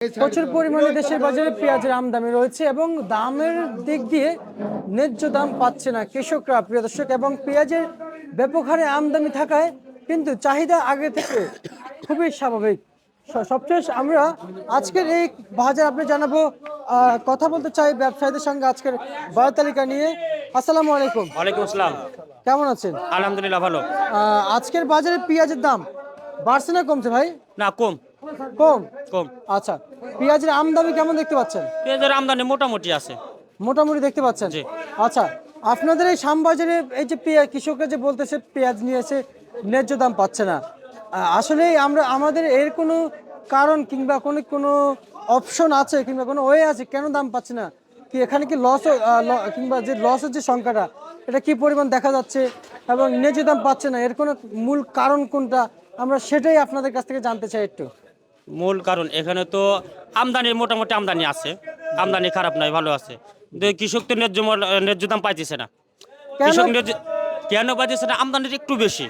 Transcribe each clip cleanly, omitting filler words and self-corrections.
প্রচুর পরিমাণে দেশের বাজারে পেঁয়াজের আমদানি রয়েছে এবং দামের দিক দিয়ে ন্যায্য দাম পাচ্ছে না কৃষকরা, প্রিয় দর্শক। এবং পেঁয়াজের ব্যাপক হারে আমদানি থাকায় কিন্তু চাহিদা আগে থেকে খুবই স্বাভাবিক। সবশেষ আমরা আজকের এই বাজার আপনি জানাবো, কথা বলতে চাই ব্যবসায়ীদের সঙ্গে আজকের বাজার তালিকা নিয়ে। আসসালামু আলাইকুম। ওয়ালাইকুম আসসালাম। কেমন আছেন? আলহামদুলিল্লাহ ভালো। আজকের বাজারে পেঁয়াজের দাম বাড়ছে না কমছে ভাই? না, কম কম। কম। আচ্ছা, পেঁয়াজের আমদানি কেমন দেখতে পাচ্ছেন? পেঁয়াজের আমদানি মোটামুটি আছে। মোটামুটি দেখতে পাচ্ছেন? জি। আচ্ছা, আপনাদের এই শ্যামবাজারে এই যে পেঁয়াজ কৃষকরা যে বলতেছে পেঁয়াজ নিয়ে এসে ন্যায্য দাম পাচ্ছে না, আসলে আমাদের এর কোনো কারণ কিংবা কোনো অপশন আছে কিংবা কোনো ওয়ে আছে কেন দাম পাচ্ছে না? কি এখানে কি লস কিংবা যে লসের যে সংখ্যাটা এটা কি পরিমাণ দেখা যাচ্ছে এবং ন্যায্য দাম পাচ্ছে না, এর কোনো মূল কারণ কোনটা? আমরা সেটাই আপনাদের কাছ থেকে জানতে চাই একটু। মূল কারণ এখানে তো আমদানি মোটামুটি আমদানি আছে, আমদানি খারাপ নয়, ভালো আছে। কিন্তু কৃষক তো ন্যায্য দাম পাইতেছে না। কৃষক কেন পাইতেছে না? আমদানিটা একটু বেশি,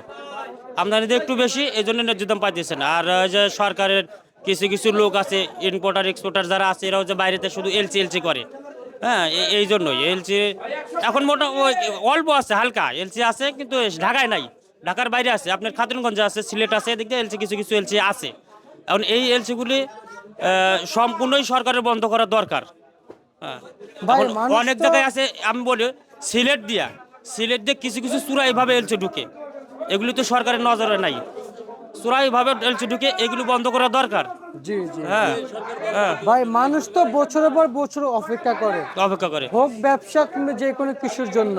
আমদানিটা একটু বেশি, এই জন্য ন্যায্য দাম পাইতেছে না। আর যে সরকারের কিছু কিছু লোক আছে, ইম্পোর্টার এক্সপোর্টার যারা আছে, এরাও যে বাইরেতে শুধু এলসি করে। হ্যাঁ, এই জন্যই এলসি এখন অল্প আছে, হালকা এলসি আছে, কিন্তু ঢাকায় নাই, ঢাকার বাইরে আছে, আপনার খাতুনগঞ্জে আছে, সিলেট আছে, এদিক দিয়ে এলসি কিছু কিছু এলসি আছে। এখন এই এলসিগুলি সম্পূর্ণই সরকারের বন্ধ করা দরকার। হ্যাঁ, অনেক জায়গায় আছে, আমি বলি সিলেট দিয়ে কিছু কিছু চূড়া এইভাবে এলসি ঢুকে, এগুলি তো সরকারের নজরে নাই। চূড়াইভাবে এলসি ঢুকে, এগুলো বন্ধ করা দরকার। জি জি। হ্যাঁ হ্যাঁ, ভাই, মানুষ তো বছরের পর বছর অপেক্ষা করে হোক ব্যবসা কিংবা যে কোনো কিছুর জন্য।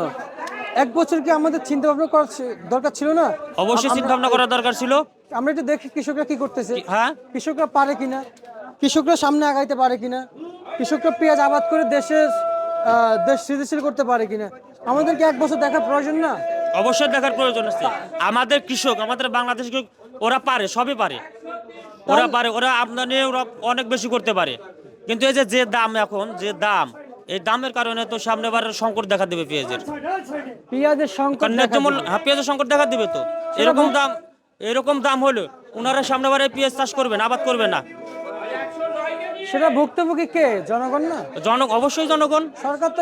এক বছর কি আমাদের চিন্তা ভাবনা করা দরকার ছিল না? অবশ্যই চিন্তা ভাবনা করা দরকার ছিল। আমরা একটু দেখি কৃষকরা কি করতেছে। হ্যাঁ, কৃষকরা পারে কিনা, কৃষকরা সামনে আগাইতে পারে কিনা, কৃষকরা পেঁয়াজ আবাদ করে দেশ সৃজনশীল করতে পারে কিনা, আমাদেরকে এক বছর দেখার প্রয়োজন না? অবশ্যই দেখার প্রয়োজন আছে। আমাদের কৃষক, আমাদের বাংলাদেশ ওরা পারে, সবই পারে, ওরা পারে, ওরা আমদানি ওরা অনেক বেশি করতে পারে। কিন্তু এই যে দাম, এখন যে দাম, এই দামের কারণে তো সামনেবার সংকট দেখা দেবে পেঁয়াজের। পেঁয়াজের সংকট পেঁয়াজের সংকট দেখা দিবে তো। এরকম দাম হলো ওনারা সামনেবারে পেঁয়াজ চাষ করবেন, আবাদ করবে না। সেটা ভুক্তভোগী কে? জনগণ না? অবশ্যই জনগণ। সরকার তো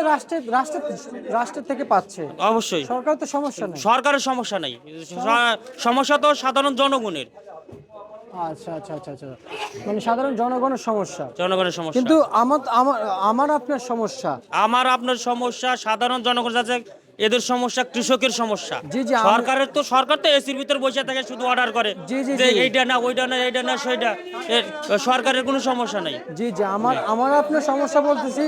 রাষ্ট্রের থেকে পাচ্ছে, অবশ্যই সরকার তো সমস্যা নেই। সরকারের সমস্যা নাই, সমস্যা তো সাধারণ জনগণের। আচ্ছা আচ্ছা আচ্ছা আচ্ছা, মানে সাধারণ জনগণের সমস্যা। কিন্তু আমার আপনার সমস্যা, সাধারণ জনগণ যাচ্ছে, এদের সমস্যা, কৃষকের সমস্যা। জি জি। সরকার তো এসির ভিতর বসে থাকে, শুধু অর্ডার করে যে এইটা না, ওইটা না, এইটা না, সেইটা। সরকারের কোনো সমস্যা নাই। জি জি, আমার আপনার সমস্যা বলতেছি।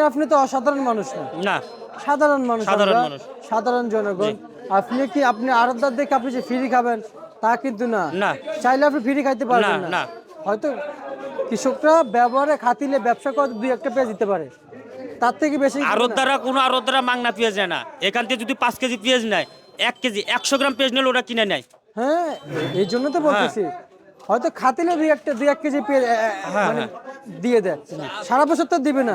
আপনি তো অসাধারণ মানুষ না, সাধারণ মানুষ, সাধারণ জনগণ। আপনি আড়তদার দেখে আপনি যে ফ্রি খাবেন তা কিন্তু না, চাইলে আপনি ফ্রি খাইতে পারবেন না। হয়তো কৃষকরা ব্যবহারে খাতিলে ব্যবসা করে দুই একটা পেঁয়াজ দিতে পারে, তার থেকে বেশি আড়তদাররা মাংনা পেঁয়াজ নেয় না। এখান থেকে যদি 5 কেজি পেঁয়াজ নেয়, 1 কেজি 100 গ্রাম পেঁয়াজ নিলে ওরা কিনে নেয়। হ্যাঁ, এই জন্য তো বলতেছি, হয়তো খাতিলে দুই এক কেজি পেঁয়াজ মানে দিয়ে দেয়, সারা বছর তো দিবে না।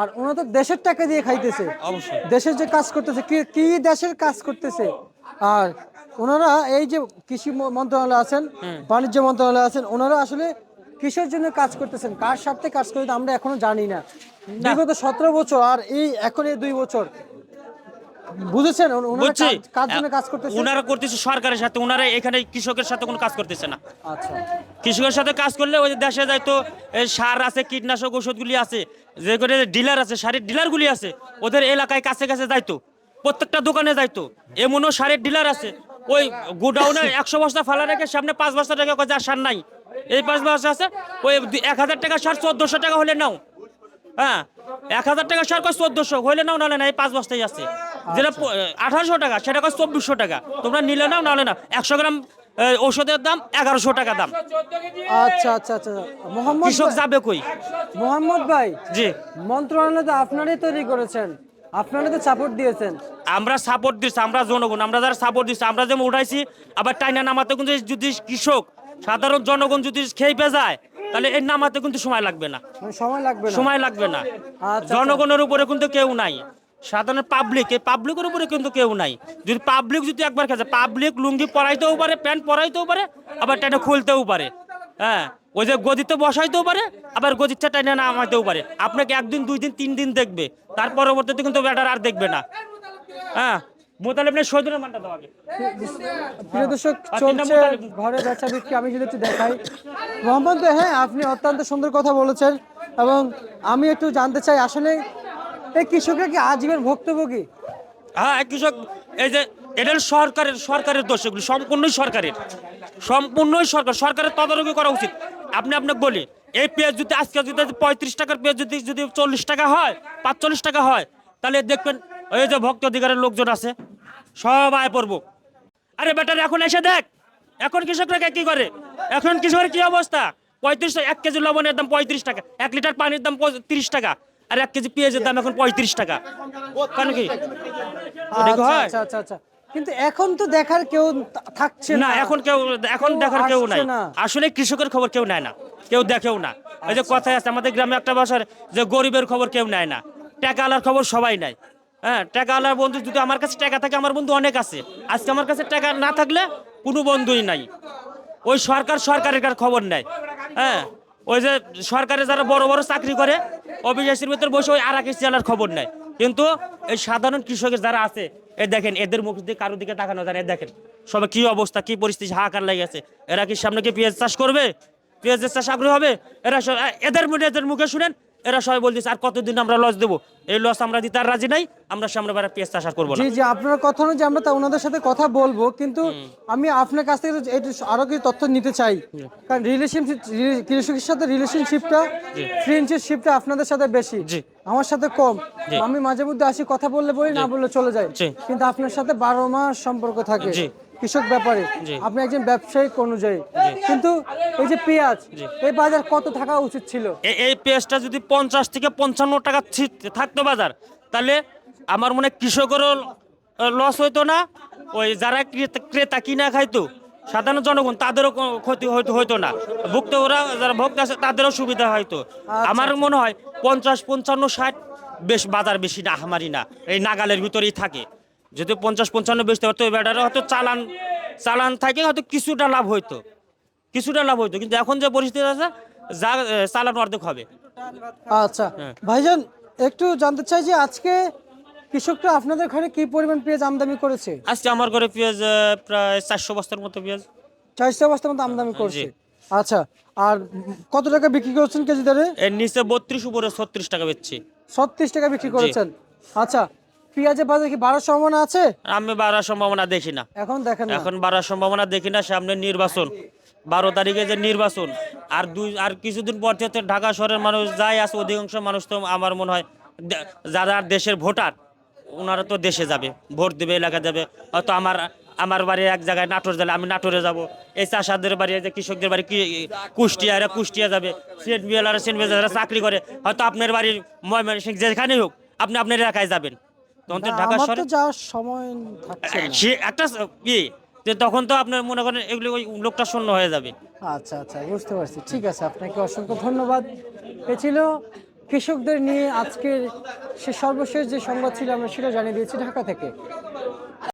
আর ওরা তো দেশের টাকা দিয়ে খাইতেছে, অবশ্যই দেশের যে কাজ করতেছে, কি দেশের কাজ করতেছে। আর ওনারা এই যে কৃষি মন্ত্রণালয় আছেন, বাণিজ্য মন্ত্রণালয় আছেন, ওনারা আসলে কিসের জন্য কাজ করতেছেন, কার স্বার্থে কাজ করতে আমরা এখনো জানি না। বিগত 17 বছর আর এখন এই 2 বছর, বুঝেছেন? কাজ করতেছে, ওনারা করতেছে সরকারের সাথে, ওনারা এখানে কৃষকের সাথে কোনো কাজ করতেছে না। আচ্ছা, কৃষকের সাথে কাজ করলে ওই দেশে যাইতো, সার আছে, কীটনাশক ওষুধগুলি আছে, যে করে ডিলার আছে, সারের ডিলারগুলি আছে, ওদের এলাকায় কাছে কাছে যাইতো, প্রত্যেকটা দোকানে যাইতো। এমনও সারের ডিলার আছে, ওই গোডাউনে 100 বস্তা ফালা রেখে সামনে 5 বস্তা টাকা যা সার নাই, এই 5 বস্তা আছে, ওই 1000 টাকা সার 1400 টাকা হলে নাও। হ্যাঁ, 1000 টাকা সার 1400 হলে নাও, নাহলে না। এই 5 বস্তাই আছে, যেটা 1800 টাকা, সেটা 2400 টাকা। তোমরা নিলে নাও, নাহলে না। 100 গ্রাম ঔষধের দাম 1100 টাকা দাম। আচ্ছা আচ্ছা আচ্ছা, কৃষক যাবে কই? মোহাম্মদ ভাই, জি, মন্ত্রণালয় তো আপনারাই তৈরি করেছেন, আপনারা তো সাপোর্ট দিয়েছেন। আমরা সাপোর্ট দিচ্ছি, আমরা জনগণ, আমরা যারা সাপোর্ট দিচ্ছি, আমরা যেমন উঠাইছি, আবার টাইনা নামাতে কিন্তু যদি কৃষক, সাধারণ জনগণ যদি খেয়ে যায়, তাহলে এই নামাতে কিন্তু সময় লাগবে না। জনগণের উপরে কিন্তু কেউ নাই, সাধারণ পাবলিকের উপরে কিন্তু কেউ নাই। যদি পাবলিক যদি একবার খেয়ে, পাবলিক লুঙ্গি পরাইতেও পারে, প্যান্ট পরাইতেও পারে, আবার টাইনা খুলতেও পারে। হ্যাঁ, ওই যে গদিতে বসাইতেও পারে, আবার গদিচ্ছা টাইনে নামাইতেও পারে। আপনাকে 1 দিন 2 দিন 3 দিন দেখবে, তার পরবর্তীতে কিন্তু ব্যাটার আর দেখবে না। হ্যাঁ, মোতালেব নেই শহীদুলের মানটা দেওয়া আগে। প্রিয় দর্শক, চলছে ঘরে বেচা বিক্রি। আমি যদি একটু দেখাই মোহাম্মদ ভাই, হ্যাঁ আপনি অত্যন্ত সুন্দর কথা বলেছেন, এবং আমি একটু জানতে চাই আসলে এই কৃষকরা কি আজীবন ভুক্তভোগী? হ্যাঁ, কৃষক এই যে এটা হলো সরকারের দোষ, এগুলো সম্পূর্ণই সরকারের তদারকি করা উচিত। আপনাকে বলি, এই পেঁয়াজ যদি আজকে যদি 35 টাকার পেঁয়াজ যদি 40 টাকা হয়, 45 টাকা হয়, তাহলে দেখবেন ওই যে ভক্ত অধিকারের লোকজন আছে সব আয় পড়বো। আরে বেটার এখন এসে দেখ, এখন কৃষকরা কি করে, এখন কৃষকের কি অবস্থা। 1 কেজি লবণের দাম 35 টাকা, 1 লিটার পানির দাম 30 টাকা, আর 1 কেজি পেঁয়াজের দাম এখন 35 টাকা। কেন কি এটা কি হয়? আচ্ছা আচ্ছা আচ্ছা, কিন্তু এখন তো দেখার কেউ থাকছে না, না। এখন দেখার কেউ নাই। আসছে না। আসলে কৃষকের খবর কেউ নেয় না, কেউ দেখেও না। এই যে কথায় আছে আমাদের গ্রামে একটা ভাষার, যে গরিবের খবর কেউ নেয় না, টাকাওয়ালার খবর সবাই নেয়। হ্যাঁ, টাকাওয়ালার বন্ধু যদি আমার কাছে টাকা থাকে, আমার বন্ধু অনেক আছে। আজকে আমার কাছে টাকা না থাকলে কোনো বন্ধুই নাই। ওই সরকারের কার খবর নেয়। হ্যাঁ, ওই যে সরকারে যারা বড় বড় চাকরি করে, অফিসের ভিতর বসে ওই আরাকিস জেলার খবর নেয়। কিন্তু এই সাধারণ কৃষকের যারা আছে, এই দেখেন এদের মুখ দিয়ে কারোর দিকে তাকানো যায় না। দেখেন সবাই কি অবস্থা, কি পরিস্থিতি, হাহাকার লেগে আছে। এরা কি সামনে কি পেঁয়াজ চাষ করবে, পেঁয়াজের চাষ আগ্রহ হবে? এরা সব এদের মুখে শুনেন, এরা সবাই বলতেছে আর কতদিন আমরা লস দেবো, এই লস আমরা দিতে আর রাজি নাই, আমরা সামনে বার পেঁয়াজ চাষ আর করবো না। জি জি, আপনার কথা অনুযায়ী আমরা তা ওনাদের সাথে কথা বলবো, কিন্তু আমি আপনার কাছ থেকে একটু আরো কিছু তথ্য নিতে চাই। কারণ কৃষকের সাথে রিলেশনশিপটা, ফ্রেন্ডশিপটা আপনাদের সাথে বেশি, জি। আমার সাথে কম। জি। আমি মাঝে মধ্যে আসি, কথা বললে বলি, না বললে চলে যাই, জি। কিন্তু আপনার সাথে 12 মাস সম্পর্ক থাকে জি। কৃষক ব্যাপারে। জি। আপনি একজন ব্যবসায়িক অনুযায়ী, কিন্তু এই যে পেঁয়াজ, এই বাজার কত থাকা উচিত ছিল? এই পেঁয়াজটা যদি 50 থেকে 55 টাকা থাকতো বাজার, তাহলে আমার মনে হয় কৃষকেরও লস হইতো না, ওই যারা ক্রেতা কিনা খাইতো সাধারণ জনগণ তাদেরও ক্ষতি হইতো না, ভুক্ত ওরা যারা ভোক্তা আছে তাদেরও সুবিধা হয়তো। আমার মনে হয় 50, 55, 60 বেশ বাজার বেশি না, আমারই না, এই নাগালের ভিতরেই থাকে। যদি 50, 55 বেচতে পারতো, ওই ব্যাটারে হয়তো চালান থাকে, হয়তো কিছুটা লাভ হইতো, কিন্তু এখন যে পরিস্থিতি আছে, যা চালান অর্ধেক হবে। আচ্ছা ভাইজান, একটু জানতে চাই যে আজকে কৃষকরা আপনাদের ঘরে কি পরিমাণ পেঁয়াজ আমদানি করেছে? আজকে আমার ঘরে পেঁয়াজ প্রায় 400 বস্তার মতো পেঁয়াজ। 400 বস্তার মতো আমদানি করছে। আচ্ছা, আর কত টাকা বিক্রি করছেন কেজি দরে? এর নিচে 32, উপরে 36 টাকা বেচছি। 36 টাকা বিক্রি করেছেন। আচ্ছা, পেঁয়াজের বাজার কি বাড়ার সম্ভাবনা আছে? আমি বাড়ার সম্ভাবনা দেখি না, এখন দেখেন না? এখন বাড়ার সম্ভাবনা দেখি না। সামনে নির্বাচন, 12 তারিখে যে নির্বাচন, আর কিছুদিন পর থেকে ঢাকা শহরের মানুষ যাই আছে, অধিকাংশ মানুষ তো আমার মনে হয় যারা দেশের ভোটার, ওনারা তো দেশে যাবে, ভোট দেবে, এলাকা যাবে। হয়তো আমার বাড়ি এক জায়গায় নাটোর জেলা, আমি নাটোরে যাব। এই চাষাদের বাড়ি, এই যে কৃষকদের বাড়ি কুষ্টিয়া যাবে। সেন্ট বিএলার যারা চাকরি করে, হয়তো আপনার বাড়ির ময়মনসিংহ যেখানেই হোক, আপনি আপনার এলাকায় যাবেন। তখন তো ঢাকা আমার শহরে তো যাওয়ার সময় থাকছে না। সে একটা যে তখন তো আপনার মনে করেন এগুলো ওই লোকটা শূন্য হয়ে যাবে। আচ্ছা আচ্ছা, বুঝতে পারছি। ঠিক আছে, আপনাকে অসংখ্য ধন্যবাদ। এ ছিল কৃষকদের নিয়ে আজকের সে সর্বশেষ যে সংবাদ ছিল, আমরা সেটা জানিয়ে দিয়েছি ঢাকা থেকে।